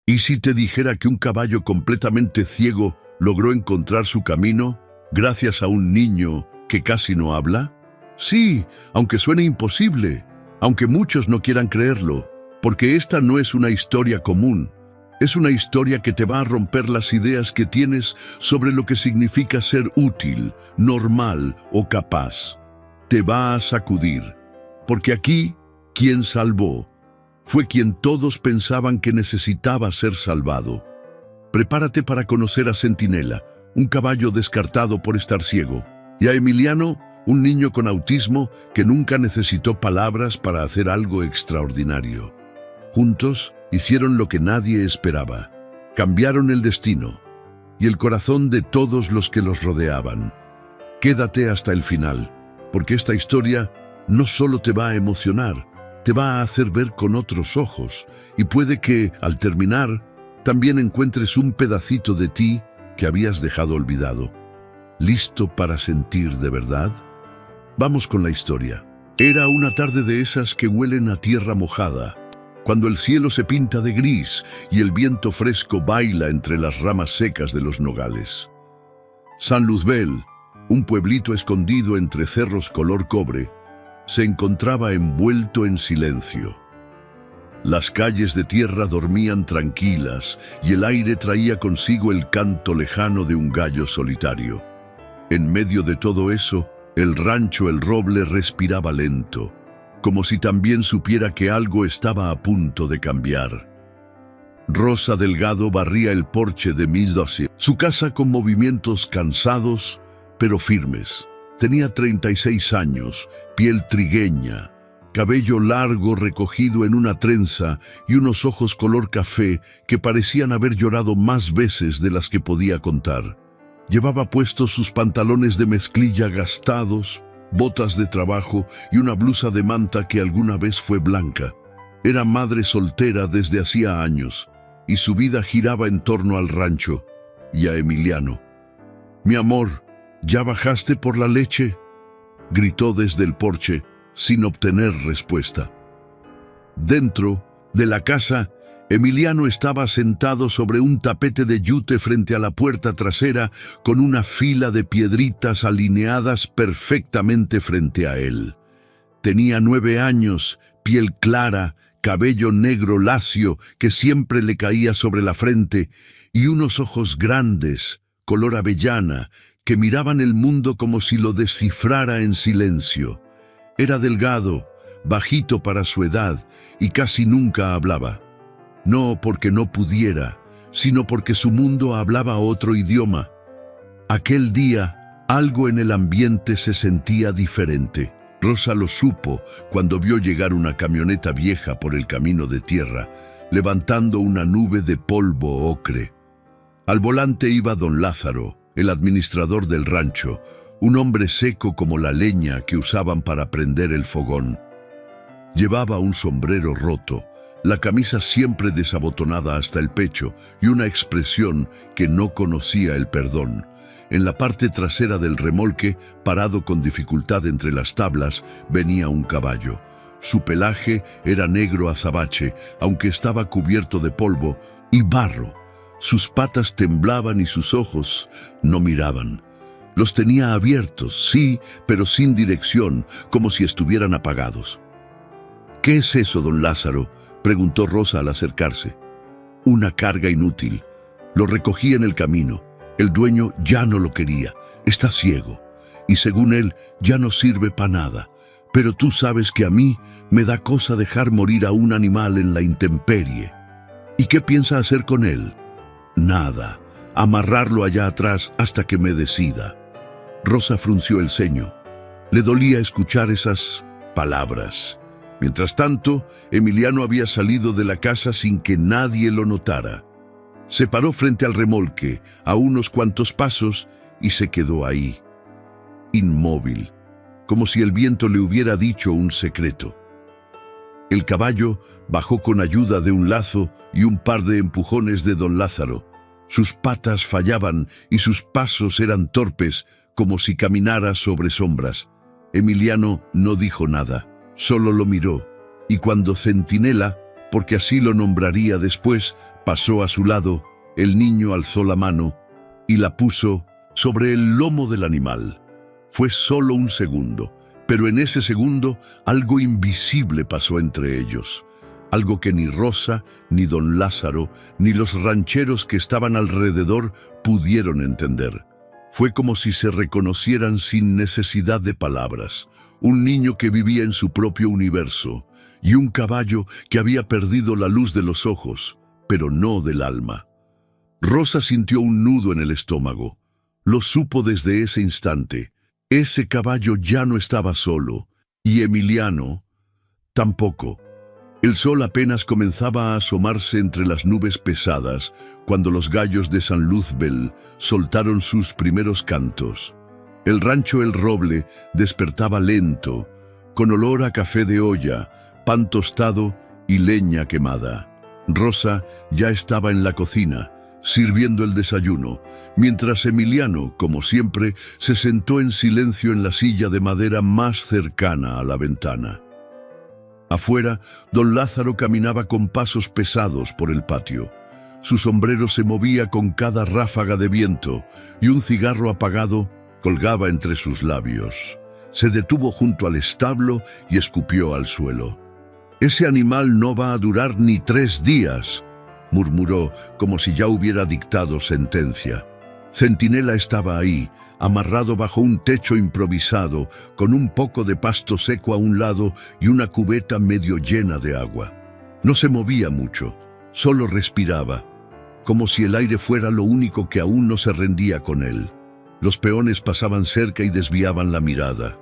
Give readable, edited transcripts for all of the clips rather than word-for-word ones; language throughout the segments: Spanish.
¿Y si te dijera que un caballo completamente ciego logró encontrar su camino gracias a un niño que casi no habla? Sí, aunque suene imposible, aunque muchos no quieran creerlo, porque esta no es una historia común. Es una historia que te va a romper las ideas que tienes sobre lo que significa ser útil, normal o capaz. Te va a sacudir, porque aquí, quien salvó, fue quien todos pensaban que necesitaba ser salvado. Prepárate para conocer a Centinela, un caballo descartado por estar ciego, y a Emiliano, un niño con autismo que nunca necesitó palabras para hacer algo extraordinario. Juntos hicieron lo que nadie esperaba. Cambiaron el destino y el corazón de todos los que los rodeaban. Quédate hasta el final, porque esta historia no solo te va a emocionar, te va a hacer ver con otros ojos, y puede que, al terminar, también encuentres un pedacito de ti que habías dejado olvidado. ¿Listo para sentir de verdad? Vamos con la historia. Era una tarde de esas que huelen a tierra mojada, cuando el cielo se pinta de gris y el viento fresco baila entre las ramas secas de los nogales. San Luzbel, un pueblito escondido entre cerros color cobre, se encontraba envuelto en silencio. Las calles de tierra dormían tranquilas y el aire traía consigo el canto lejano de un gallo solitario. En medio de todo eso, el rancho El Roble respiraba lento, como si también supiera que algo estaba a punto de cambiar. Rosa Delgado barría el porche de Miss Dossier, su casa con movimientos cansados pero firmes. Tenía 36 años, piel trigueña, cabello largo recogido en una trenza y unos ojos color café que parecían haber llorado más veces de las que podía contar. Llevaba puestos sus pantalones de mezclilla gastados, botas de trabajo y una blusa de manta que alguna vez fue blanca. Era madre soltera desde hacía años y su vida giraba en torno al rancho y a Emiliano. «Mi amor, ¿ya bajaste por la leche?», gritó desde el porche sin obtener respuesta. Dentro de la casa, Emiliano estaba sentado sobre un tapete de yute frente a la puerta trasera con una fila de piedritas alineadas perfectamente frente a él. Tenía 9 años, piel clara, cabello negro lacio que siempre le caía sobre la frente y unos ojos grandes, color avellana, que miraban el mundo como si lo descifrara en silencio. Era delgado, bajito para su edad y casi nunca hablaba. No porque no pudiera, sino porque su mundo hablaba otro idioma. Aquel día, algo en el ambiente se sentía diferente. Rosa lo supo cuando vio llegar una camioneta vieja por el camino de tierra, levantando una nube de polvo ocre. Al volante iba don Lázaro, el administrador del rancho, un hombre seco como la leña que usaban para prender el fogón. Llevaba un sombrero roto, la camisa siempre desabotonada hasta el pecho y una expresión que no conocía el perdón. En la parte trasera del remolque, parado con dificultad entre las tablas, venía un caballo. Su pelaje era negro azabache, aunque estaba cubierto de polvo y barro. Sus patas temblaban y sus ojos no miraban. Los tenía abiertos, sí, pero sin dirección, como si estuvieran apagados. «¿Qué es eso, don Lázaro?», preguntó Rosa al acercarse. «Una carga inútil. Lo recogí en el camino. El dueño ya no lo quería. Está ciego. Y según él, ya no sirve para nada. Pero tú sabes que a mí me da cosa dejar morir a un animal en la intemperie». «¿Y qué piensa hacer con él?». «Nada. Amarrarlo allá atrás hasta que me decida». Rosa frunció el ceño. Le dolía escuchar esas palabras. Mientras tanto, Emiliano había salido de la casa sin que nadie lo notara. Se paró frente al remolque, a unos cuantos pasos, y se quedó ahí, inmóvil, como si el viento le hubiera dicho un secreto. El caballo bajó con ayuda de un lazo y un par de empujones de don Lázaro. Sus patas fallaban y sus pasos eran torpes, como si caminara sobre sombras. Emiliano no dijo nada. Solo lo miró, y cuando Centinela, porque así lo nombraría después, pasó a su lado. El niño alzó la mano y la puso sobre el lomo del animal. Fue solo un segundo, pero en ese segundo algo invisible pasó entre ellos. Algo que ni Rosa, ni don Lázaro, ni los rancheros que estaban alrededor pudieron entender. Fue como si se reconocieran sin necesidad de palabras. Un niño que vivía en su propio universo y un caballo que había perdido la luz de los ojos, pero no del alma. Rosa sintió un nudo en el estómago. Lo supo desde ese instante. Ese caballo ya no estaba solo, y Emiliano tampoco. El sol apenas comenzaba a asomarse entre las nubes pesadas cuando los gallos de San Luzbel soltaron sus primeros cantos. El rancho El Roble despertaba lento, con olor a café de olla, pan tostado y leña quemada. Rosa ya estaba en la cocina, sirviendo el desayuno, mientras Emiliano, como siempre, se sentó en silencio en la silla de madera más cercana a la ventana. Afuera, don Lázaro caminaba con pasos pesados por el patio. Su sombrero se movía con cada ráfaga de viento y un cigarro apagado colgaba entre sus labios. Se detuvo junto al establo y escupió al suelo. «Ese animal no va a durar ni 3 días», murmuró como si ya hubiera dictado sentencia. Centinela estaba ahí, amarrado bajo un techo improvisado, con un poco de pasto seco a un lado y una cubeta medio llena de agua. No se movía mucho, solo respiraba, como si el aire fuera lo único que aún no se rendía con él. Los peones pasaban cerca y desviaban la mirada.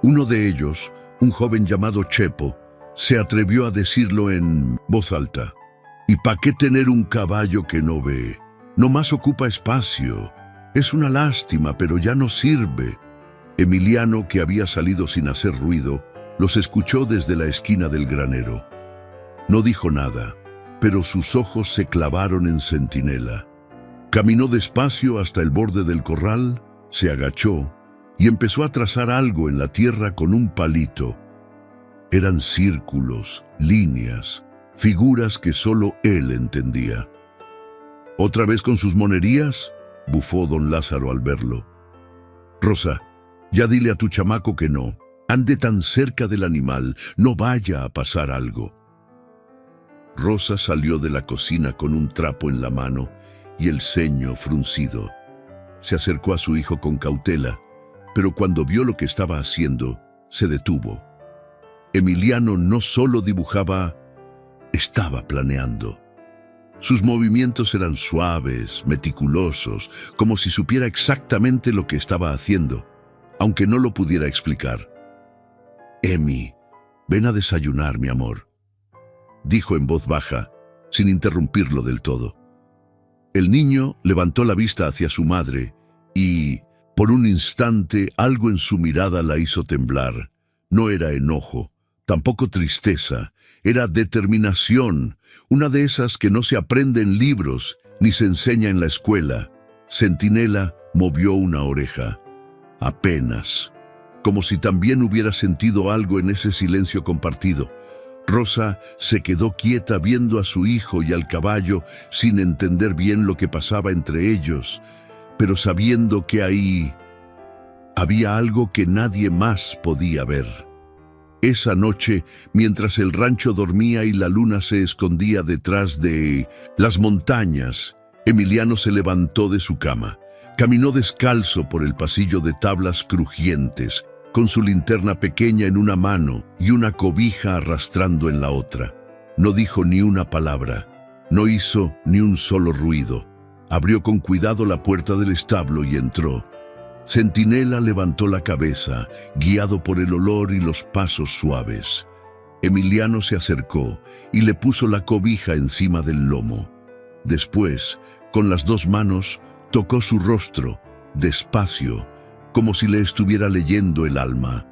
Uno de ellos, un joven llamado Chepo, se atrevió a decirlo en voz alta. «¿Y pa' qué tener un caballo que no ve? No más ocupa espacio. Es una lástima, pero ya no sirve». Emiliano, que había salido sin hacer ruido, los escuchó desde la esquina del granero. No dijo nada, pero sus ojos se clavaron en Centinela. Caminó despacio hasta el borde del corral, se agachó y empezó a trazar algo en la tierra con un palito. Eran círculos, líneas, figuras que solo él entendía. «¿Otra vez con sus monerías?», bufó don Lázaro al verlo. «Rosa, ya dile a tu chamaco que no. Ande tan cerca del animal, no vaya a pasar algo». Rosa salió de la cocina con un trapo en la mano y el ceño fruncido. Se acercó a su hijo con cautela, pero cuando vio lo que estaba haciendo, se detuvo. Emiliano no solo dibujaba, estaba planeando. Sus movimientos eran suaves, meticulosos, como si supiera exactamente lo que estaba haciendo, aunque no lo pudiera explicar. «Emi, ven a desayunar, mi amor», dijo en voz baja, sin interrumpirlo del todo. El niño levantó la vista hacia su madre y, por un instante, algo en su mirada la hizo temblar. No era enojo, tampoco tristeza, era determinación, una de esas que no se aprende en libros ni se enseña en la escuela. Centinela movió una oreja. Apenas, como si también hubiera sentido algo en ese silencio compartido. Rosa se quedó quieta viendo a su hijo y al caballo sin entender bien lo que pasaba entre ellos, pero sabiendo que ahí había algo que nadie más podía ver. Esa noche, mientras el rancho dormía y la luna se escondía detrás de las montañas, Emiliano se levantó de su cama. Caminó descalzo por el pasillo de tablas crujientes, con su linterna pequeña en una mano y una cobija arrastrando en la otra. No dijo ni una palabra, no hizo ni un solo ruido. Abrió con cuidado la puerta del establo y entró. Centinela levantó la cabeza, guiado por el olor y los pasos suaves. Emiliano se acercó y le puso la cobija encima del lomo. Después, con las 2 manos, tocó su rostro, despacio, como si le estuviera leyendo el alma.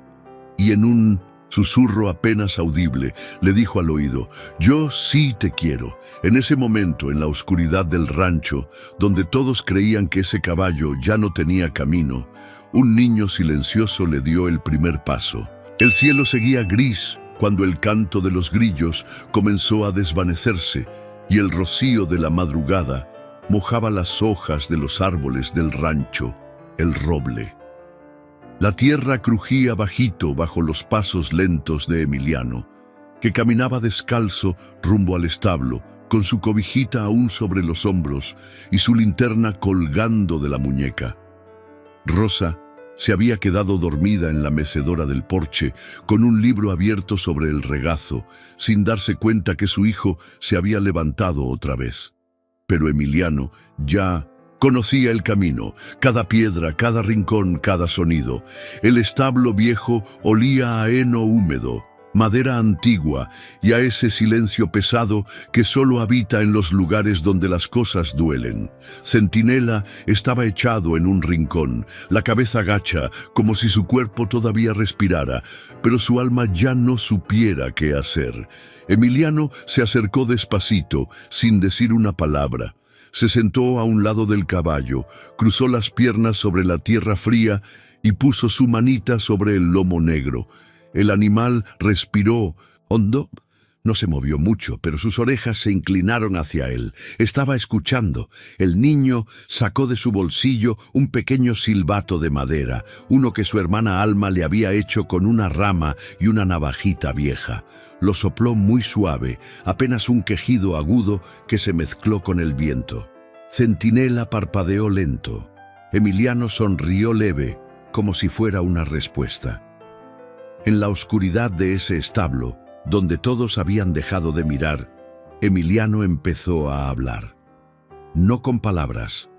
Y en un susurro apenas audible, le dijo al oído: «Yo sí te quiero». En ese momento, en la oscuridad del rancho, donde todos creían que ese caballo ya no tenía camino, un niño silencioso le dio el primer paso. El cielo seguía gris, cuando el canto de los grillos comenzó a desvanecerse y el rocío de la madrugada mojaba las hojas de los árboles del rancho, el roble. La tierra crujía bajito bajo los pasos lentos de Emiliano, que caminaba descalzo rumbo al establo, con su cobijita aún sobre los hombros y su linterna colgando de la muñeca. Rosa se había quedado dormida en la mecedora del porche, con un libro abierto sobre el regazo, sin darse cuenta que su hijo se había levantado otra vez. Pero Emiliano ya conocía el camino, cada piedra, cada rincón, cada sonido. El establo viejo olía a heno húmedo, madera antigua y a ese silencio pesado que solo habita en los lugares donde las cosas duelen. Centinela estaba echado en un rincón, la cabeza gacha, como si su cuerpo todavía respirara, pero su alma ya no supiera qué hacer. Emiliano se acercó despacito, sin decir una palabra. Se sentó a un lado del caballo, cruzó las piernas sobre la tierra fría y puso su manita sobre el lomo negro. El animal respiró hondo. No se movió mucho, pero sus orejas se inclinaron hacia él. Estaba escuchando. El niño sacó de su bolsillo un pequeño silbato de madera, uno que su hermana Alma le había hecho con una rama y una navajita vieja. Lo sopló muy suave, apenas un quejido agudo que se mezcló con el viento. Centinela parpadeó lento. Emiliano sonrió leve, como si fuera una respuesta. En la oscuridad de ese establo, donde todos habían dejado de mirar, Emiliano empezó a hablar. No con palabras,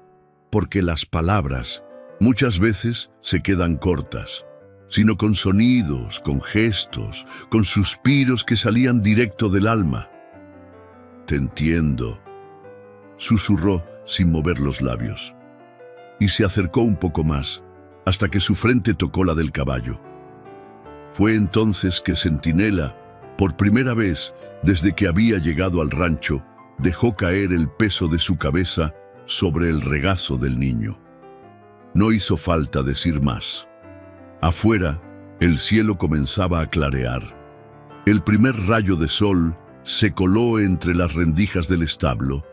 porque las palabras muchas veces se quedan cortas, sino con sonidos, con gestos, con suspiros que salían directo del alma. «Te entiendo», susurró sin mover los labios, y se acercó un poco más, hasta que su frente tocó la del caballo. Fue entonces que Centinela, por primera vez desde que había llegado al rancho, dejó caer el peso de su cabeza sobre el regazo del niño. No hizo falta decir más. Afuera, el cielo comenzaba a clarear. El primer rayo de sol se coló entre las rendijas del establo,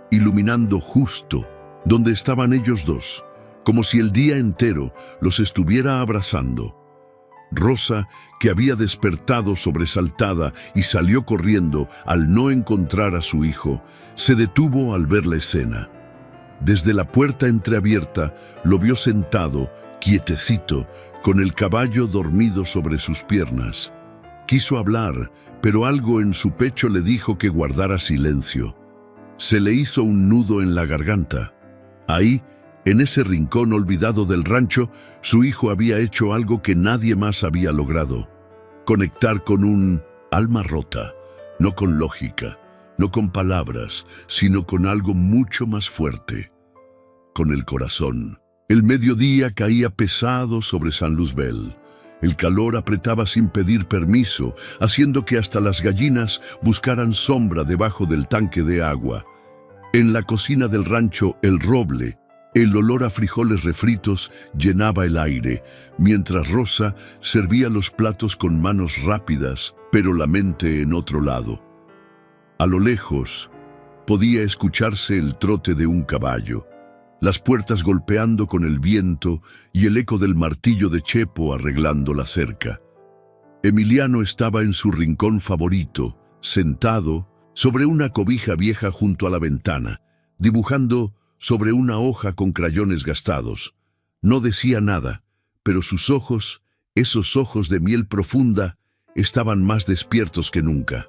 iluminando justo donde estaban ellos dos, como si el día entero los estuviera abrazando. Rosa, que había despertado sobresaltada y salió corriendo al no encontrar a su hijo, se detuvo al ver la escena. Desde la puerta entreabierta lo vio sentado, quietecito, con el caballo dormido sobre sus piernas. Quiso hablar, pero algo en su pecho le dijo que guardara silencio. Se le hizo un nudo en la garganta. Ahí, en ese rincón olvidado del rancho, su hijo había hecho algo que nadie más había logrado: conectar con un alma rota, no con lógica, no con palabras, sino con algo mucho más fuerte, con el corazón. El mediodía caía pesado sobre San Luzbel. El calor apretaba sin pedir permiso, haciendo que hasta las gallinas buscaran sombra debajo del tanque de agua. En la cocina del rancho, el roble, el olor a frijoles refritos llenaba el aire, mientras Rosa servía los platos con manos rápidas, pero la mente en otro lado. A lo lejos, podía escucharse el trote de un caballo, las puertas golpeando con el viento y el eco del martillo de Chepo arreglando la cerca. Emiliano estaba en su rincón favorito, sentado sobre una cobija vieja junto a la ventana, dibujando sobre una hoja con crayones gastados. No decía nada, pero sus ojos, esos ojos de miel profunda, estaban más despiertos que nunca.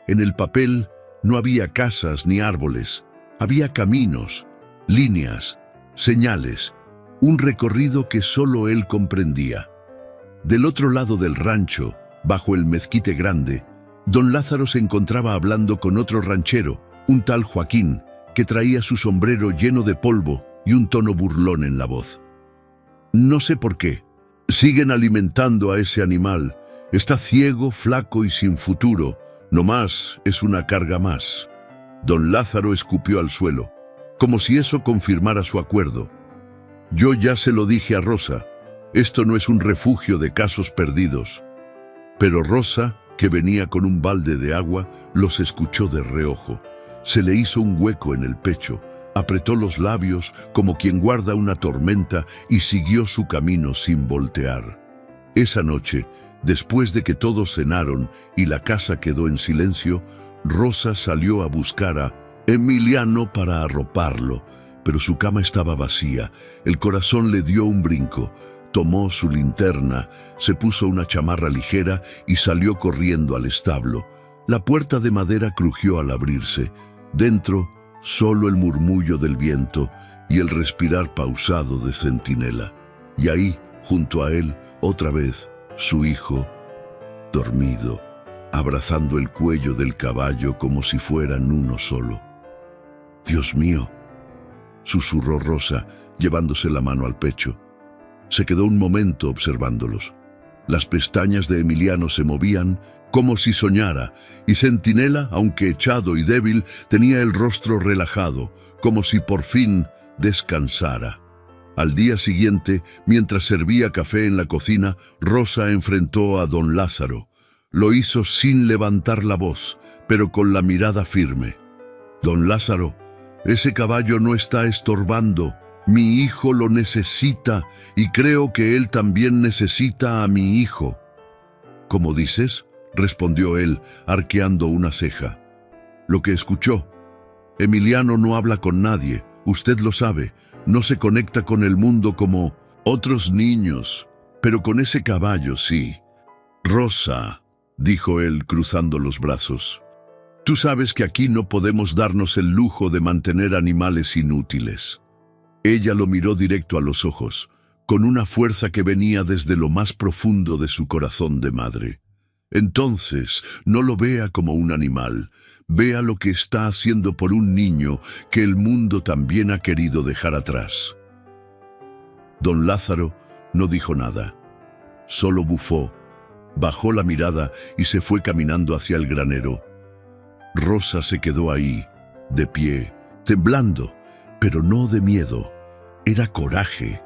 En el papel no había casas ni árboles, había caminos, líneas, señales, un recorrido que solo él comprendía. Del otro lado del rancho, bajo el mezquite grande, don Lázaro se encontraba hablando con otro ranchero, un tal Joaquín, que traía su sombrero lleno de polvo y un tono burlón en la voz. «No sé por qué. Siguen alimentando a ese animal. Está ciego, flaco y sin futuro. Nomás es una carga más». Don Lázaro escupió al suelo, como si eso confirmara su acuerdo. «Yo ya se lo dije a Rosa. Esto no es un refugio de casos perdidos». Pero Rosa que venía con un balde de agua, los escuchó de reojo. Se le hizo un hueco en el pecho, apretó los labios como quien guarda una tormenta y siguió su camino sin voltear. Esa noche, después de que todos cenaron y la casa quedó en silencio, Rosa salió a buscar a Emiliano para arroparlo, pero su cama estaba vacía. El corazón le dio un brinco. Tomó su linterna, se puso una chamarra ligera y salió corriendo al establo. La puerta de madera crujió al abrirse. Dentro, solo el murmullo del viento y el respirar pausado de Centinela. Y ahí, junto a él, otra vez, su hijo, dormido, abrazando el cuello del caballo como si fueran uno solo. «Dios mío», susurró Rosa, llevándose la mano al pecho. Se quedó un momento observándolos. Las pestañas de Emiliano se movían como si soñara, y Centinela, aunque echado y débil, tenía el rostro relajado, como si por fin descansara. Al día siguiente, mientras servía café en la cocina, Rosa enfrentó a don Lázaro. Lo hizo sin levantar la voz, pero con la mirada firme. «Don Lázaro, ese caballo no está estorbando. Mi hijo lo necesita y creo que él también necesita a mi hijo». «¿Cómo dices?», respondió él, arqueando una ceja. «Lo que escuchó. Emiliano no habla con nadie, usted lo sabe. No se conecta con el mundo como otros niños, pero con ese caballo sí». «Rosa», dijo él cruzando los brazos, «tú sabes que aquí no podemos darnos el lujo de mantener animales inútiles». Ella lo miró directo a los ojos, con una fuerza que venía desde lo más profundo de su corazón de madre. «Entonces, no lo vea como un animal, vea lo que está haciendo por un niño que el mundo también ha querido dejar atrás». Don Lázaro no dijo nada, solo bufó, bajó la mirada y se fue caminando hacia el granero. Rosa se quedó ahí, de pie, temblando, pero no de miedo. Era coraje,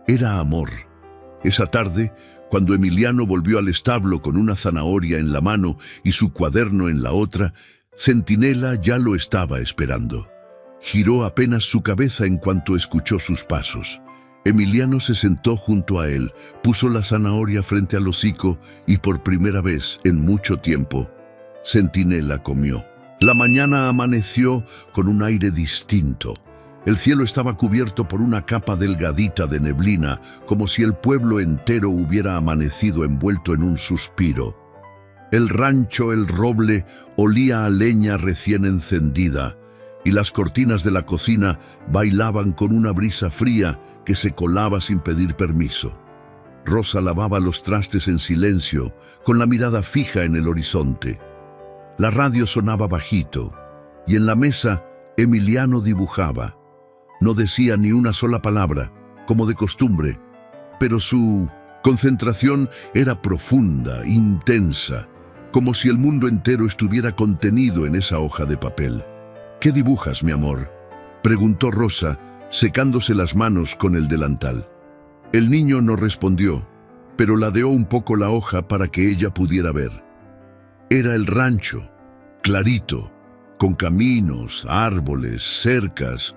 era amor. Esa tarde, cuando Emiliano volvió al establo con una zanahoria en la mano y su cuaderno en la otra, Centinela ya lo estaba esperando. Giró apenas su cabeza en cuanto escuchó sus pasos. Emiliano se sentó junto a él, puso la zanahoria frente al hocico y por primera vez en mucho tiempo, Centinela comió. La mañana amaneció con un aire distinto. El cielo estaba cubierto por una capa delgadita de neblina, como si el pueblo entero hubiera amanecido envuelto en un suspiro. El rancho El Roble olía a leña recién encendida, y las cortinas de la cocina bailaban con una brisa fría que se colaba sin pedir permiso. Rosa lavaba los trastes en silencio, con la mirada fija en el horizonte. La radio sonaba bajito, y en la mesa Emiliano dibujaba. No decía ni una sola palabra, como de costumbre, pero su concentración era profunda, intensa, como si el mundo entero estuviera contenido en esa hoja de papel. «¿Qué dibujas, mi amor?», preguntó Rosa, secándose las manos con el delantal. El niño no respondió, pero ladeó un poco la hoja para que ella pudiera ver. Era el rancho, clarito, con caminos, árboles, cercas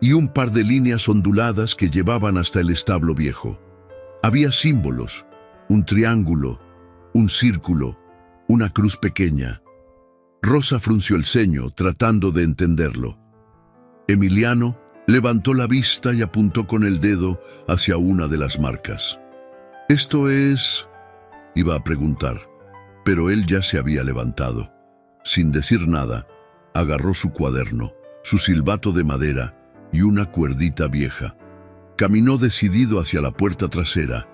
y un par de líneas onduladas que llevaban hasta el establo viejo. Había símbolos, un triángulo, un círculo, una cruz pequeña. Rosa frunció el ceño, tratando de entenderlo. Emiliano levantó la vista y apuntó con el dedo hacia una de las marcas. «¿Esto es...?», iba a preguntar, pero él ya se había levantado. Sin decir nada, agarró su cuaderno, su silbato de madera y una cuerdita vieja. Caminó decidido hacia la puerta trasera,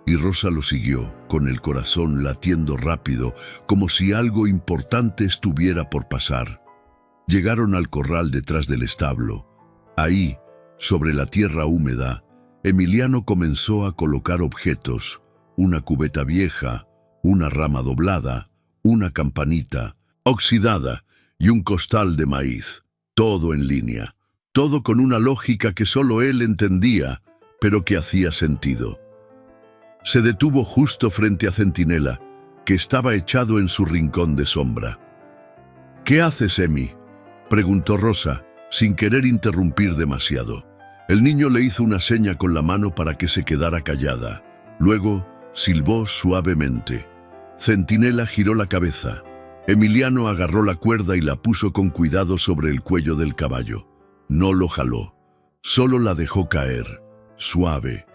y Rosa lo siguió, con el corazón latiendo rápido, como si algo importante estuviera por pasar. Llegaron al corral detrás del establo. Ahí, sobre la tierra húmeda, Emiliano comenzó a colocar objetos: una cubeta vieja, una rama doblada, una campanita oxidada y un costal de maíz, todo en línea, todo con una lógica que solo él entendía, pero que hacía sentido. Se detuvo justo frente a Centinela, que estaba echado en su rincón de sombra. «¿Qué haces, Emi?», preguntó Rosa, sin querer interrumpir demasiado. El niño le hizo una seña con la mano para que se quedara callada. Luego silbó suavemente. Centinela giró la cabeza. Emiliano agarró la cuerda y la puso con cuidado sobre el cuello del caballo. No lo jaló, solo la dejó caer, suave.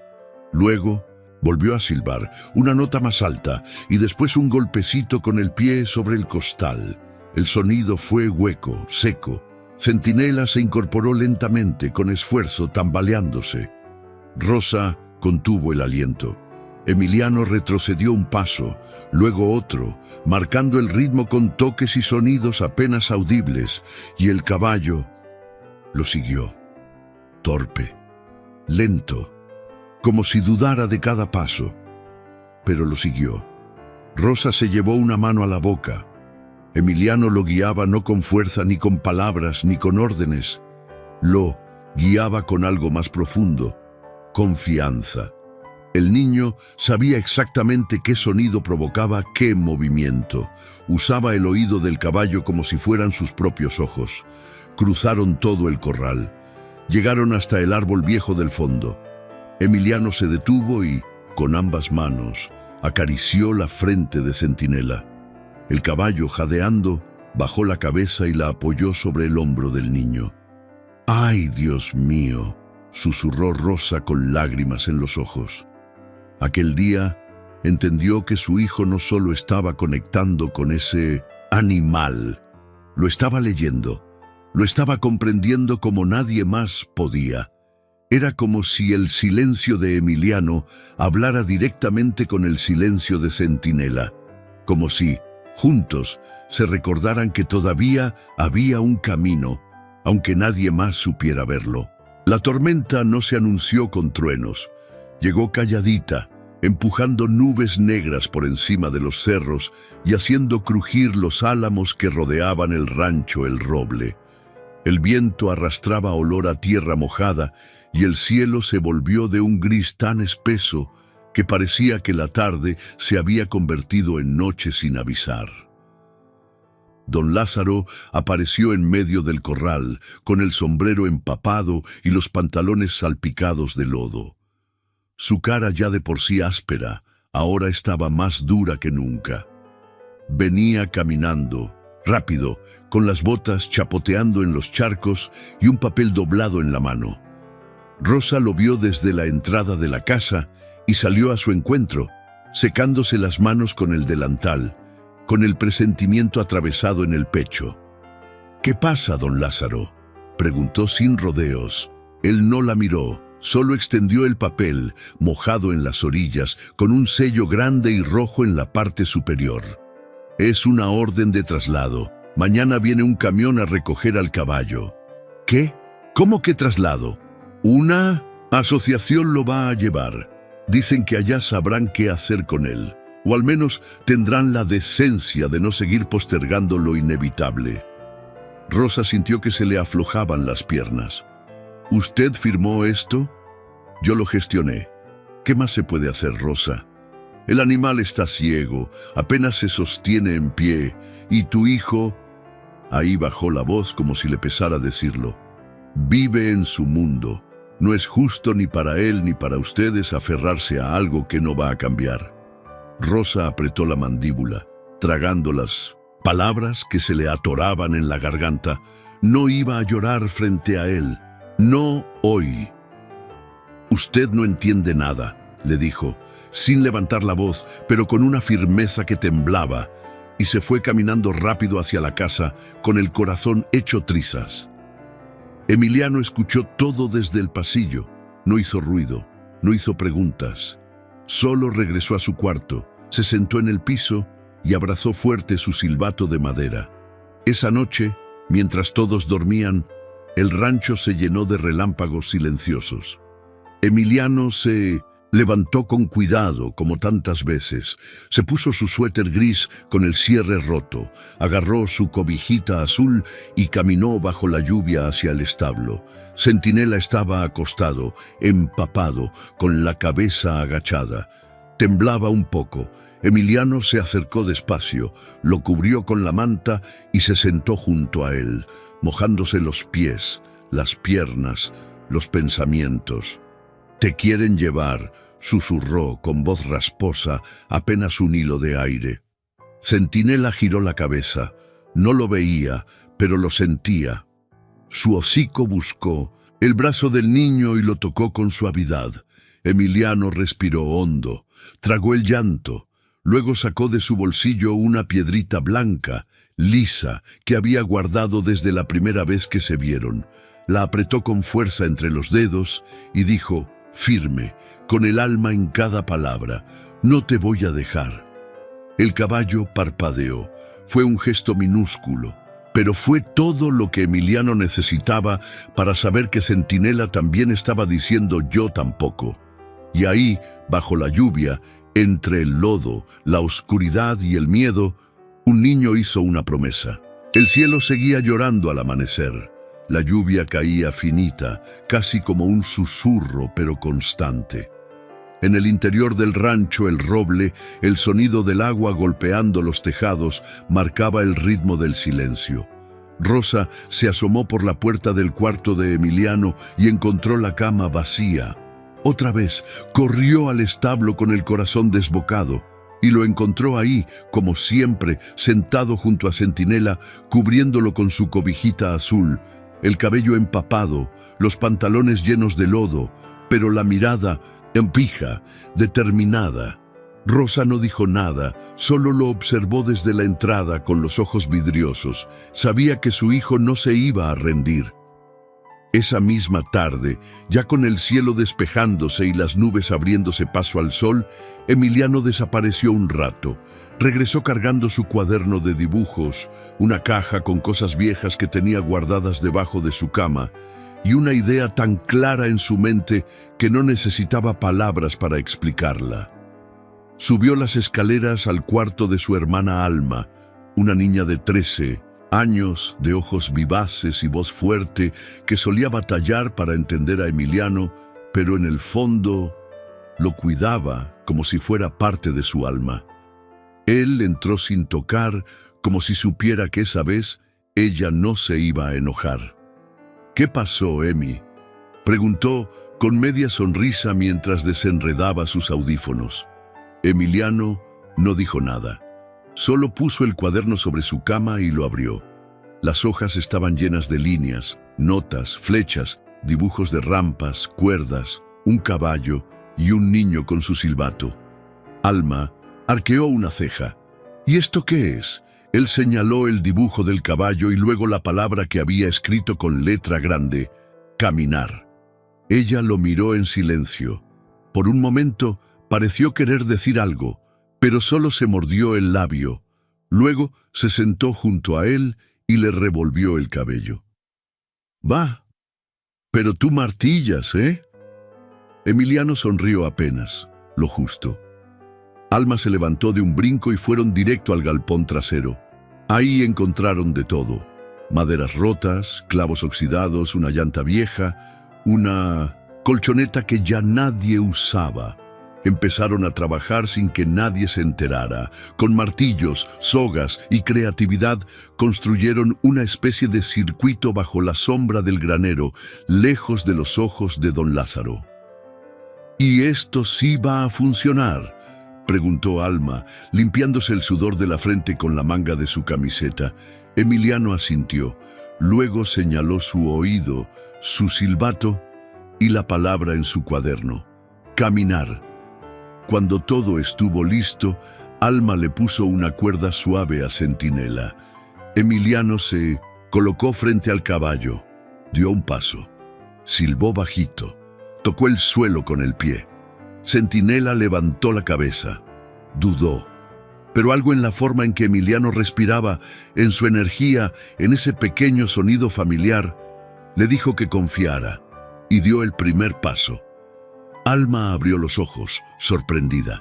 Luego volvió a silbar, una nota más alta, y después un golpecito con el pie sobre el costal. El sonido fue hueco, seco. Centinela se incorporó lentamente, con esfuerzo, tambaleándose. Rosa contuvo el aliento. Emiliano retrocedió un paso, luego otro, marcando el ritmo con toques y sonidos apenas audibles, y el caballo lo siguió, torpe, lento, como si dudara de cada paso, pero lo siguió. Rosa se llevó una mano a la boca. Emiliano lo guiaba no con fuerza, ni con palabras, ni con órdenes. Lo guiaba con algo más profundo, confianza. El niño sabía exactamente qué sonido provocaba qué movimiento. Usaba el oído del caballo como si fueran sus propios ojos. Cruzaron todo el corral. Llegaron hasta el árbol viejo del fondo. Emiliano se detuvo y, con ambas manos, acarició la frente de Centinela. El caballo, jadeando, bajó la cabeza y la apoyó sobre el hombro del niño. «¡Ay, Dios mío!», susurró Rosa con lágrimas en los ojos. Aquel día entendió que su hijo no solo estaba conectando con ese animal, lo estaba leyendo, lo estaba comprendiendo como nadie más podía. Era como si el silencio de Emiliano hablara directamente con el silencio de Centinela, como si, juntos, se recordaran que todavía había un camino, aunque nadie más supiera verlo. La tormenta no se anunció con truenos. Llegó calladita, empujando nubes negras por encima de los cerros y haciendo crujir los álamos que rodeaban el rancho El Roble. El viento arrastraba olor a tierra mojada y el cielo se volvió de un gris tan espeso que parecía que la tarde se había convertido en noche sin avisar. Don Lázaro apareció en medio del corral, con el sombrero empapado y los pantalones salpicados de lodo. Su cara, ya de por sí áspera, ahora estaba más dura que nunca. Venía caminando, rápido, con las botas chapoteando en los charcos y un papel doblado en la mano. Rosa lo vio desde la entrada de la casa y salió a su encuentro, secándose las manos con el delantal, con el presentimiento atravesado en el pecho. «¿Qué pasa, don Lázaro?», preguntó sin rodeos. Él no la miró, solo extendió el papel, mojado en las orillas, con un sello grande y rojo en la parte superior. «Es una orden de traslado. Mañana viene un camión a recoger al caballo». «¿Qué? ¿Cómo que traslado?». «Una asociación lo va a llevar. Dicen que allá sabrán qué hacer con él, o al menos tendrán la decencia de no seguir postergando lo inevitable». Rosa sintió que se le aflojaban las piernas. «¿Usted firmó esto?». «Yo lo gestioné». «¿Qué más se puede hacer, Rosa? El animal está ciego, apenas se sostiene en pie, y tu hijo…» Ahí bajó la voz como si le pesara decirlo. «Vive en su mundo. No es justo ni para él ni para ustedes aferrarse a algo que no va a cambiar». Rosa apretó la mandíbula, tragando las palabras que se le atoraban en la garganta. No iba a llorar frente a él. No hoy. «Usted no entiende nada», le dijo, sin levantar la voz, pero con una firmeza que temblaba, y se fue caminando rápido hacia la casa, con el corazón hecho trizas. Emiliano escuchó todo desde el pasillo. No hizo ruido, no hizo preguntas. Solo regresó a su cuarto, se sentó en el piso y abrazó fuerte su silbato de madera. Esa noche, mientras todos dormían, el rancho se llenó de relámpagos silenciosos. Emiliano se levantó con cuidado, como tantas veces. Se puso su suéter gris con el cierre roto, agarró su cobijita azul y caminó bajo la lluvia hacia el establo. Centinela estaba acostado, empapado, con la cabeza agachada. Temblaba un poco, Emiliano se acercó despacio, lo cubrió con la manta y se sentó junto a él, mojándose los pies, las piernas, los pensamientos. «Te quieren llevar», susurró con voz rasposa, apenas un hilo de aire. Centinela giró la cabeza. No lo veía, pero lo sentía. Su hocico buscó el brazo del niño y lo tocó con suavidad. Emiliano respiró hondo, tragó el llanto. Luego sacó de su bolsillo una piedrita blanca, lisa, que había guardado desde la primera vez que se vieron. La apretó con fuerza entre los dedos y dijo, firme, con el alma en cada palabra, «No te voy a dejar». El caballo parpadeó. Fue un gesto minúsculo, pero fue todo lo que Emiliano necesitaba para saber que Centinela también estaba diciendo «yo tampoco». Y ahí, bajo la lluvia, entre el lodo, la oscuridad y el miedo, un niño hizo una promesa. El cielo seguía llorando al amanecer. La lluvia caía finita, casi como un susurro, pero constante. En el interior del rancho, el roble, el sonido del agua golpeando los tejados, marcaba el ritmo del silencio. Rosa se asomó por la puerta del cuarto de Emiliano y encontró la cama vacía. Otra vez, corrió al establo con el corazón desbocado y lo encontró ahí, como siempre, sentado junto a Centinela, cubriéndolo con su cobijita azul, el cabello empapado, los pantalones llenos de lodo, pero la mirada fija, determinada. Rosa no dijo nada, solo lo observó desde la entrada con los ojos vidriosos. Sabía que su hijo no se iba a rendir. Esa misma tarde, ya con el cielo despejándose y las nubes abriéndose paso al sol, Emiliano desapareció un rato. Regresó cargando su cuaderno de dibujos, una caja con cosas viejas que tenía guardadas debajo de su cama, y una idea tan clara en su mente que no necesitaba palabras para explicarla. Subió las escaleras al cuarto de su hermana Alma, una niña de 13 años, de ojos vivaces y voz fuerte, que solía batallar para entender a Emiliano, pero en el fondo lo cuidaba como si fuera parte de su alma. Él entró sin tocar, como si supiera que esa vez ella no se iba a enojar. «¿Qué pasó, Emi?», preguntó con media sonrisa mientras desenredaba sus audífonos. Emiliano no dijo nada. Solo puso el cuaderno sobre su cama y lo abrió. Las hojas estaban llenas de líneas, notas, flechas, dibujos de rampas, cuerdas, un caballo y un niño con su silbato. Alma arqueó una ceja. «¿Y esto qué es?». Él señaló el dibujo del caballo y luego la palabra que había escrito con letra grande, «caminar». Ella lo miró en silencio. Por un momento pareció querer decir algo, pero solo se mordió el labio. Luego se sentó junto a él y le revolvió el cabello. «Va, pero tú martillas, ¿eh?». Emiliano sonrió apenas, lo justo. Alma se levantó de un brinco y fueron directo al galpón trasero. Ahí encontraron de todo: maderas rotas, clavos oxidados, una llanta vieja, una colchoneta que ya nadie usaba. Empezaron a trabajar sin que nadie se enterara. Con martillos, sogas y creatividad construyeron una especie de circuito bajo la sombra del granero, lejos de los ojos de don Lázaro. «¿Y esto sí va a funcionar?», preguntó Alma, limpiándose el sudor de la frente con la manga de su camiseta. Emiliano asintió. Luego señaló su oído, su silbato y la palabra en su cuaderno: «caminar». Cuando todo estuvo listo, Alma le puso una cuerda suave a Centinela. Emiliano se colocó frente al caballo, dio un paso, silbó bajito, tocó el suelo con el pie. Centinela levantó la cabeza, dudó, pero algo en la forma en que Emiliano respiraba, en su energía, en ese pequeño sonido familiar, le dijo que confiara, y dio el primer paso. Alma abrió los ojos, sorprendida.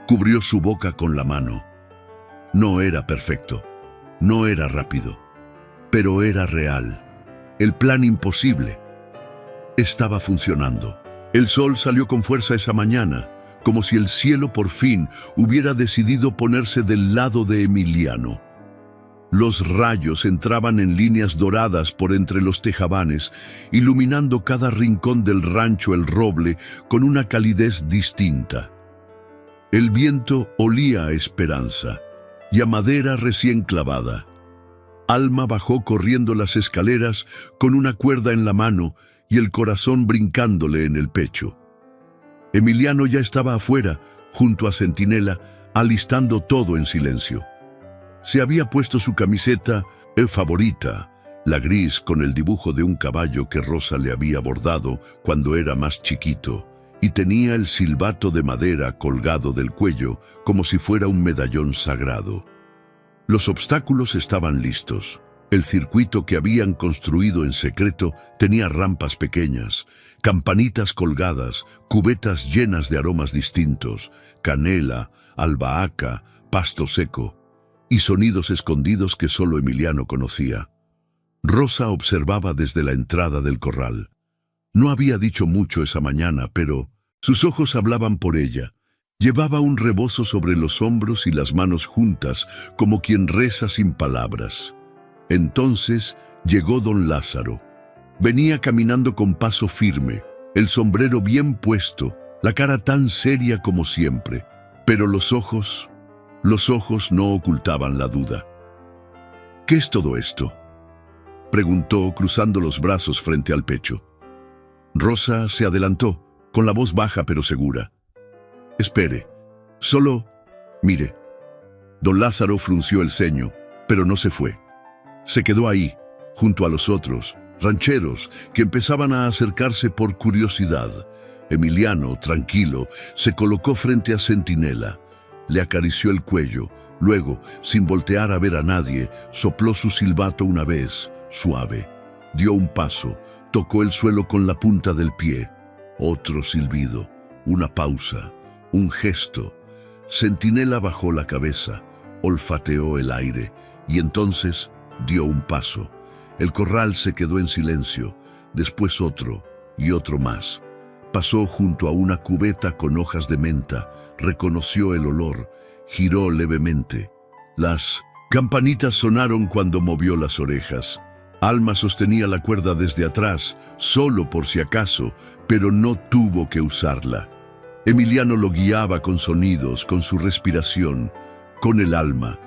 Cubrió su boca con la mano. No era perfecto, no era rápido, pero era real. El plan imposible estaba funcionando. El sol salió con fuerza esa mañana. como si el cielo por fin hubiera decidido ponerse del lado de Emiliano. Los rayos entraban en líneas doradas por entre los tejabanes, iluminando cada rincón del rancho El Roble con una calidez distinta. El viento olía a esperanza y a madera recién clavada. Alma bajó corriendo las escaleras con una cuerda en la mano y el corazón brincándole en el pecho. Emiliano ya estaba afuera, junto a Centinela, alistando todo en silencio. Se había puesto su camiseta favorita, la gris con el dibujo de un caballo que Rosa le había bordado cuando era más chiquito, y tenía el silbato de madera colgado del cuello como si fuera un medallón sagrado. Los obstáculos estaban listos. El circuito que habían construido en secreto tenía rampas pequeñas, campanitas colgadas, cubetas llenas de aromas distintos, canela, albahaca, pasto seco, y sonidos escondidos que solo Emiliano conocía. Rosa observaba desde la entrada del corral. No había dicho mucho esa mañana, pero sus ojos hablaban por ella. Llevaba un rebozo sobre los hombros y las manos juntas, como quien reza sin palabras. Entonces llegó don Lázaro. Venía caminando con paso firme, el sombrero bien puesto, la cara tan seria como siempre, pero los ojos no ocultaban la duda. ¿Qué es todo esto?, preguntó cruzando los brazos frente al pecho. Rosa se adelantó, con la voz baja pero segura. Espere, solo mire. Don Lázaro frunció el ceño, pero no se fue. Se quedó ahí, junto a los otros, rancheros, que empezaban a acercarse por curiosidad. Emiliano, tranquilo, se colocó frente a Centinela. Le acarició el cuello, luego, sin voltear a ver a nadie, sopló su silbato una vez, suave. Dio un paso, tocó el suelo con la punta del pie. Otro silbido, una pausa, un gesto. Centinela bajó la cabeza, olfateó el aire y entonces dio un paso. El corral se quedó en silencio, después otro y otro más. Pasó junto a una cubeta con hojas de menta, reconoció el olor, giró levemente. Las campanitas sonaron cuando movió las orejas. Alma sostenía la cuerda desde atrás, solo por si acaso, pero no tuvo que usarla. Emiliano lo guiaba con sonidos, con su respiración, con el alma.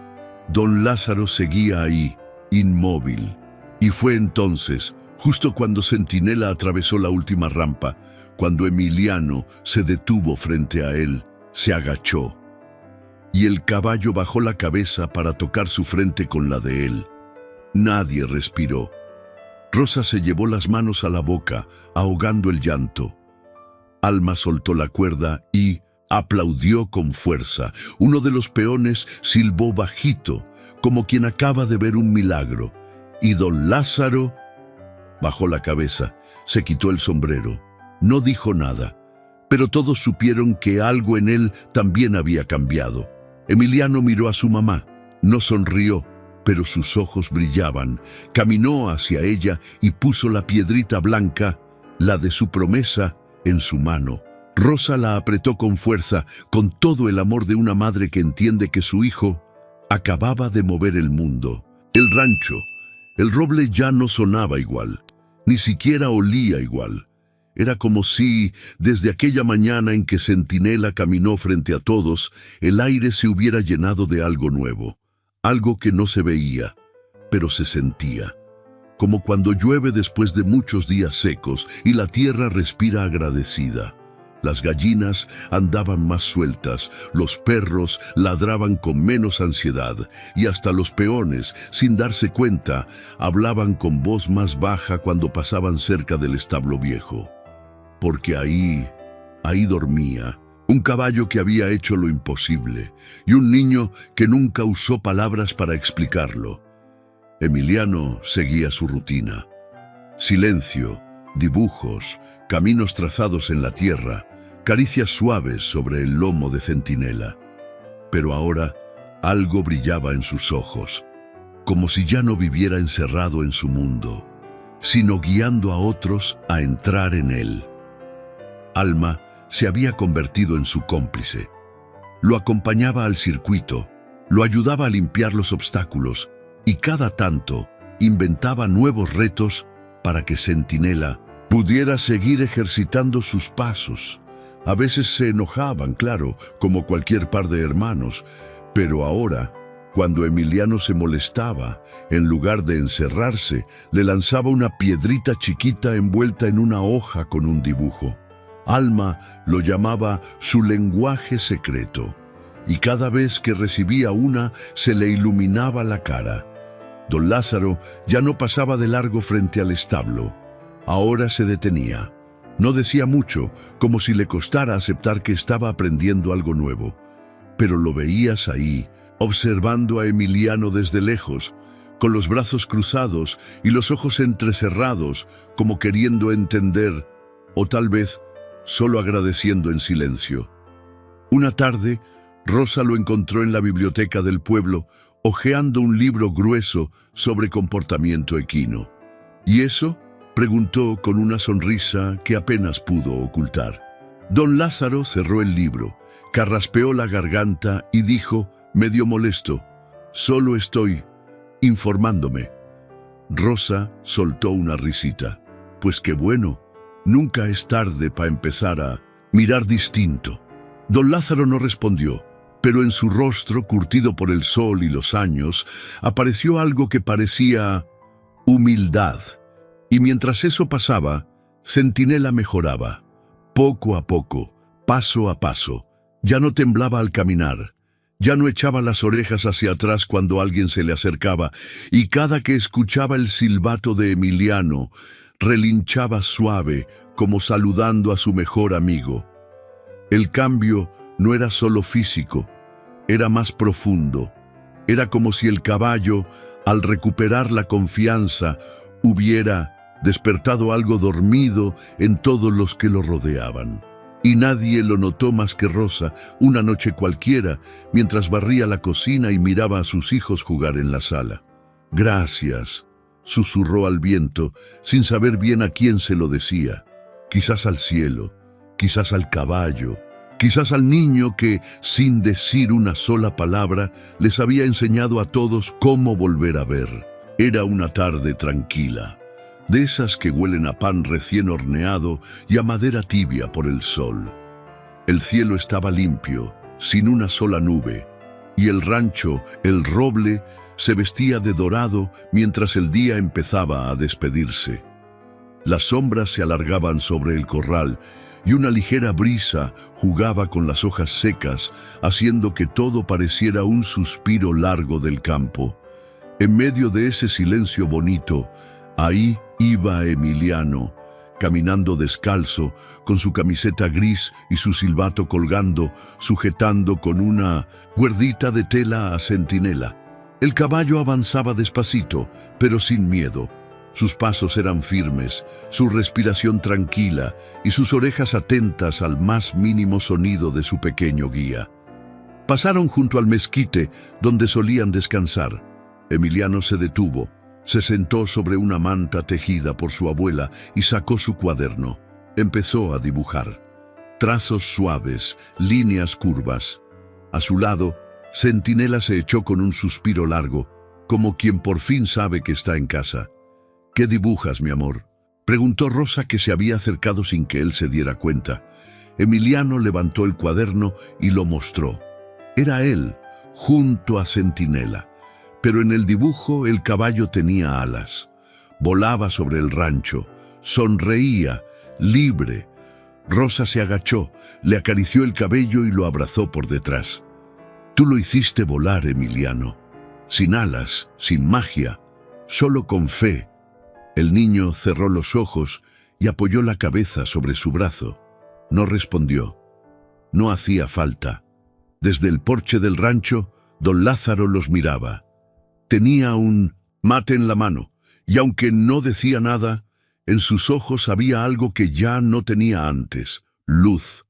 Don Lázaro seguía ahí, inmóvil. Y fue entonces, justo cuando Centinela atravesó la última rampa, cuando Emiliano se detuvo frente a él, se agachó. Y el caballo bajó la cabeza para tocar su frente con la de él. Nadie respiró. Rosa se llevó las manos a la boca, ahogando el llanto. Alma soltó la cuerda y aplaudió con fuerza. Uno de los peones silbó bajito, como quien acaba de ver un milagro. Y don Lázaro bajó la cabeza, se quitó el sombrero. No dijo nada, pero todos supieron que algo en él también había cambiado. Emiliano miró a su mamá, no sonrió, pero sus ojos brillaban. Caminó hacia ella y puso la piedrita blanca, la de su promesa, en su mano. Rosa la apretó con fuerza, con todo el amor de una madre que entiende que su hijo acababa de mover el mundo. El rancho, el roble ya no sonaba igual, ni siquiera olía igual. Era como si, desde aquella mañana en que Centinela caminó frente a todos, el aire se hubiera llenado de algo nuevo. Algo que no se veía, pero se sentía. Como cuando llueve después de muchos días secos y la tierra respira agradecida. Las gallinas andaban más sueltas, los perros ladraban con menos ansiedad y hasta los peones, sin darse cuenta, hablaban con voz más baja cuando pasaban cerca del establo viejo. Porque ahí dormía un caballo que había hecho lo imposible y un niño que nunca usó palabras para explicarlo. Emiliano seguía su rutina. Silencio, dibujos, caminos trazados en la tierra, caricias suaves sobre el lomo de Centinela. Pero ahora algo brillaba en sus ojos, como si ya no viviera encerrado en su mundo, sino guiando a otros a entrar en él. Alma se había convertido en su cómplice. Lo acompañaba al circuito, lo ayudaba a limpiar los obstáculos y cada tanto inventaba nuevos retos para que Centinela pudiera seguir ejercitando sus pasos. A veces se enojaban, claro, como cualquier par de hermanos, pero ahora, cuando Emiliano se molestaba, en lugar de encerrarse, le lanzaba una piedrita chiquita envuelta en una hoja con un dibujo. Alma lo llamaba su lenguaje secreto, y cada vez que recibía una, se le iluminaba la cara. Don Lázaro ya no pasaba de largo frente al establo. Ahora se detenía. No decía mucho, como si le costara aceptar que estaba aprendiendo algo nuevo. Pero lo veías ahí, observando a Emiliano desde lejos, con los brazos cruzados y los ojos entrecerrados, como queriendo entender, o tal vez solo agradeciendo en silencio. Una tarde, Rosa lo encontró en la biblioteca del pueblo, hojeando un libro grueso sobre comportamiento equino. ¿Y eso?, preguntó con una sonrisa que apenas pudo ocultar. Don Lázaro cerró el libro, carraspeó la garganta y dijo, medio molesto, «Solo estoy informándome». Rosa soltó una risita. «Pues qué bueno, nunca es tarde para empezar a mirar distinto». Don Lázaro no respondió, pero en su rostro, curtido por el sol y los años, apareció algo que parecía humildad. Y mientras eso pasaba, Centinela mejoraba. Poco a poco, paso a paso. Ya no temblaba al caminar. Ya no echaba las orejas hacia atrás cuando alguien se le acercaba, y cada que escuchaba el silbato de Emiliano, relinchaba suave, como saludando a su mejor amigo. El cambio no era solo físico, era más profundo. Era como si el caballo, al recuperar la confianza, hubiera despertado algo dormido en todos los que lo rodeaban. Y nadie lo notó más que Rosa, una noche cualquiera, mientras barría la cocina y miraba a sus hijos jugar en la sala. «Gracias», susurró al viento, sin saber bien a quién se lo decía. Quizás al cielo, quizás al caballo, quizás al niño que, sin decir una sola palabra, les había enseñado a todos cómo volver a ver. Era una tarde tranquila, de esas que huelen a pan recién horneado y a madera tibia por el sol. El cielo estaba limpio, sin una sola nube, y el rancho, el roble, se vestía de dorado mientras el día empezaba a despedirse. Las sombras se alargaban sobre el corral y una ligera brisa jugaba con las hojas secas, haciendo que todo pareciera un suspiro largo del campo. En medio de ese silencio bonito, ahí iba Emiliano, caminando descalzo, con su camiseta gris y su silbato colgando, sujetando con una cuerdita de tela a Centinela. El caballo avanzaba despacito, pero sin miedo. Sus pasos eran firmes, su respiración tranquila y sus orejas atentas al más mínimo sonido de su pequeño guía. Pasaron junto al mezquite donde solían descansar. Emiliano se detuvo, se sentó sobre una manta tejida por su abuela y sacó su cuaderno. Empezó a dibujar. Trazos suaves, líneas curvas. A su lado, Centinela se echó con un suspiro largo, como quien por fin sabe que está en casa. «¿Qué dibujas, mi amor?», preguntó Rosa, que se había acercado sin que él se diera cuenta. Emiliano levantó el cuaderno y lo mostró. Era él, junto a Centinela. Pero en el dibujo el caballo tenía alas. Volaba sobre el rancho, sonreía, libre. Rosa se agachó, le acarició el cabello y lo abrazó por detrás. «Tú lo hiciste volar, Emiliano. Sin alas, sin magia, solo con fe». El niño cerró los ojos y apoyó la cabeza sobre su brazo. No respondió. No hacía falta. Desde el porche del rancho, don Lázaro los miraba. Tenía un mate en la mano, y aunque no decía nada, en sus ojos había algo que ya no tenía antes: luz.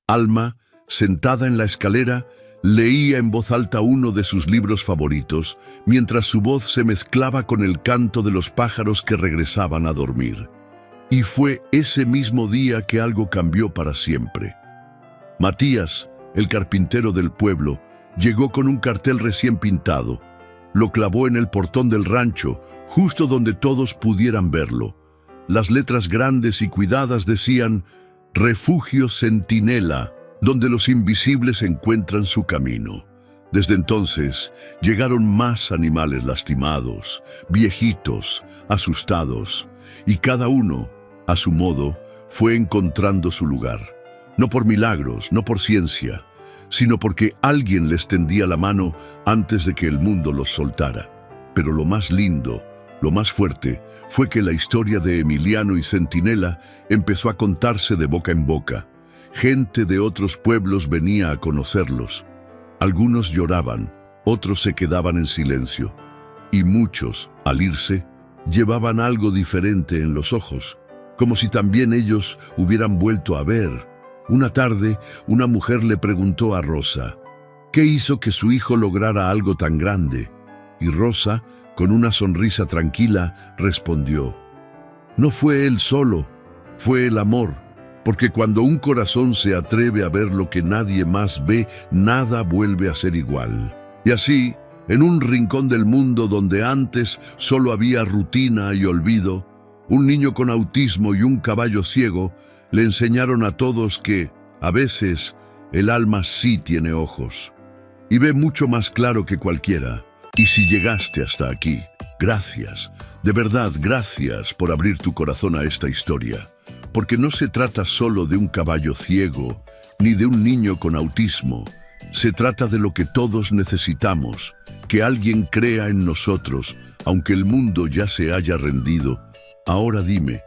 Alma, sentada en la escalera, leía en voz alta uno de sus libros favoritos, mientras su voz se mezclaba con el canto de los pájaros que regresaban a dormir. Y fue ese mismo día que algo cambió para siempre. Matías, el carpintero del pueblo, llegó con un cartel recién pintado. Lo clavó en el portón del rancho, justo donde todos pudieran verlo. Las letras grandes y cuidadas decían: Refugio Centinela, donde los invisibles encuentran su camino. Desde entonces llegaron más animales lastimados, viejitos, asustados, y cada uno, a su modo, fue encontrando su lugar. No por milagros, no por ciencia, sino porque alguien les tendía la mano antes de que el mundo los soltara. Pero lo más lindo, lo más fuerte, fue que la historia de Emiliano y Centinela empezó a contarse de boca en boca. Gente de otros pueblos venía a conocerlos. Algunos lloraban, otros se quedaban en silencio, y muchos, al irse, llevaban algo diferente en los ojos, como si también ellos hubieran vuelto a ver. Una tarde, una mujer le preguntó a Rosa, ¿qué hizo que su hijo lograra algo tan grande? Y Rosa, con una sonrisa tranquila, respondió, no fue él solo, fue el amor. Porque cuando un corazón se atreve a ver lo que nadie más ve, nada vuelve a ser igual. Y así, en un rincón del mundo donde antes solo había rutina y olvido, un niño con autismo y un caballo ciego le enseñaron a todos que, a veces, el alma sí tiene ojos y ve mucho más claro que cualquiera. Y si llegaste hasta aquí, gracias, de verdad gracias por abrir tu corazón a esta historia. Porque no se trata solo de un caballo ciego, ni de un niño con autismo. Se trata de lo que todos necesitamos, que alguien crea en nosotros, aunque el mundo ya se haya rendido. Ahora dime,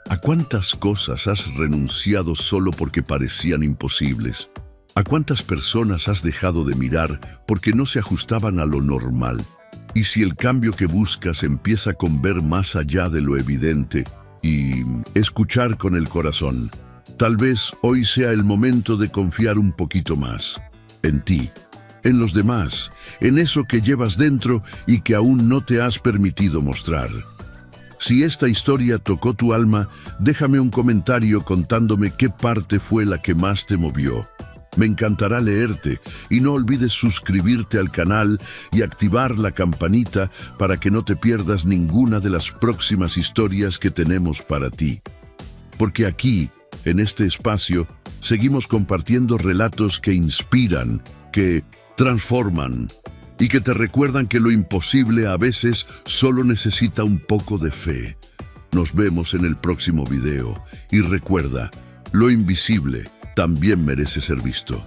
¿a cuántas cosas has renunciado solo porque parecían imposibles? ¿A cuántas personas has dejado de mirar porque no se ajustaban a lo normal? Y si el cambio que buscas empieza con ver más allá de lo evidente, y escuchar con el corazón, tal vez hoy sea el momento de confiar un poquito más en ti, en los demás, en eso que llevas dentro y que aún no te has permitido mostrar. Si esta historia tocó tu alma, déjame un comentario contándome qué parte fue la que más te movió. Me encantará leerte y no olvides suscribirte al canal y activar la campanita para que no te pierdas ninguna de las próximas historias que tenemos para ti. Porque aquí, en este espacio, seguimos compartiendo relatos que inspiran, que transforman y que te recuerdan que lo imposible a veces solo necesita un poco de fe. Nos vemos en el próximo video y recuerda, lo invisible también merece ser visto.